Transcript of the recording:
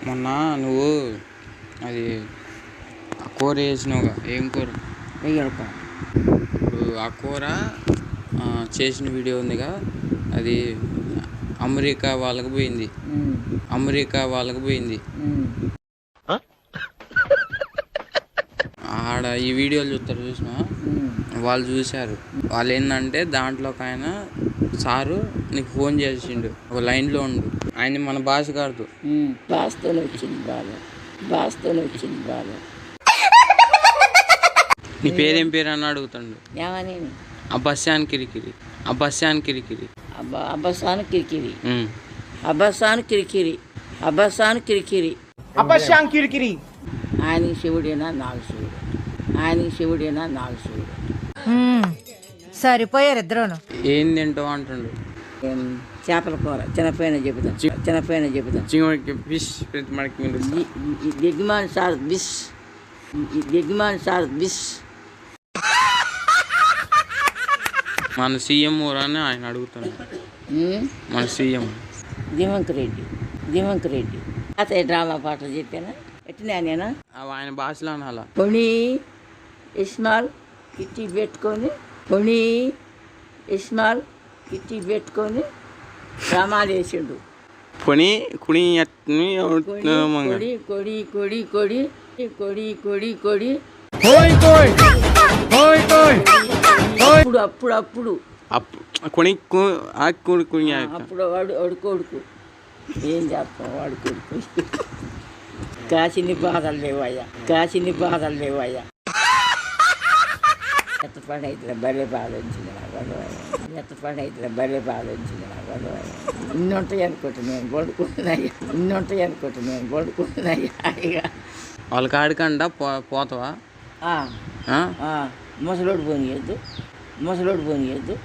మొన్న నువ్వు అది ఆ కూర వేసినావుగా, ఏం కూర? వెయ్యడుకో. ఇప్పుడు ఆ కూర చేసిన వీడియో ఉందిగా, అది అమెరికా వాళ్ళకి పోయింది. అమెరికా వాళ్ళకి పోయింది. ఆడ ఈ వీడియోలు చూస్తారు చూసినా, వాళ్ళు చూశారు. వాళ్ళు ఏంటంటే దాంట్లోకి ఆయన సారు నీకు ఫోన్ చేసిండు, ఒక లైన్లో ఉండు. ఆయన మన భాష కాదు, భాషతో వచ్చింది బాగా, భాషతో వచ్చింది బాగా. నీ పేరేం పేరు అని అడుగుతాడు. ఏమని? అబ్బస్యాన్ కిరికిరి, అబ్బస్యాన్ కిరికిరి, అబ్బసాను కిరికిరి, అబ్బసాను కిరికిరి, అబ్బసాను కిరికిరి, అబ్బసాన్ కిరికిరి. ఆయన శివుడేనా నాకు శివుడు, ఆయన శివుడేనా నాకు శివుడు. సరిపోయారు ఇద్దరును. ఏం తింటావు అంటుండు. చేపల కూర చిన్నపైన చెబుతాను, చిన్నపైన చెబుతాను. ఫిష్ మనకి యజమాని సార్ బిస్, యజమాని సార్ బిస్. మన సీఎం అని ఆయన అడుగుతున్నాడు. మన సీఎం దివంక్ రెడ్డి, దివంక్ రెడ్డి. అతని డ్రామా పాటలు చెప్పానా, ఎట్టినా నేను ఆయన భాషలో అనాలా. పొణి ఇస్మాల్ కిట్టి పెట్టుకొని, పొణి ఇస్మాల్ కిట్టి పెట్టుకొని డ్రామాలు వేసిండు. పొని కుణి కొడి కొడి కొడి కొడి కొడి కొడి కొడి అప్పుడు అప్పుడు అప్పుడు కుణి కుణి అప్పుడు వాడు కొడుకు ఏం చేస్తాం, వాడు కొడుకు. కాసిని బాధలు లేవయ్యా, కాసిని బాధలు లేవయ్యా. ఎత్త పని అయితే బర్రె బాధ వచ్చింది నా గొడవయ్య, ఎత్త పని అయితే బర్రె బాధ వచ్చింది నా గొడవయ్య. ఇన్ని ఉంటాయి అనుకుంటా నేను పడుకుంటున్నాయ్యా, ఇన్ని ఉంటాయి అనుకుంటా నేను పడుకుంటున్నాయ్యా. ఇక వాళ్ళ కాడికంట పోతావా? ముసలోడు పోనీయద్దు, ముసలోడు పోనీయద్దు.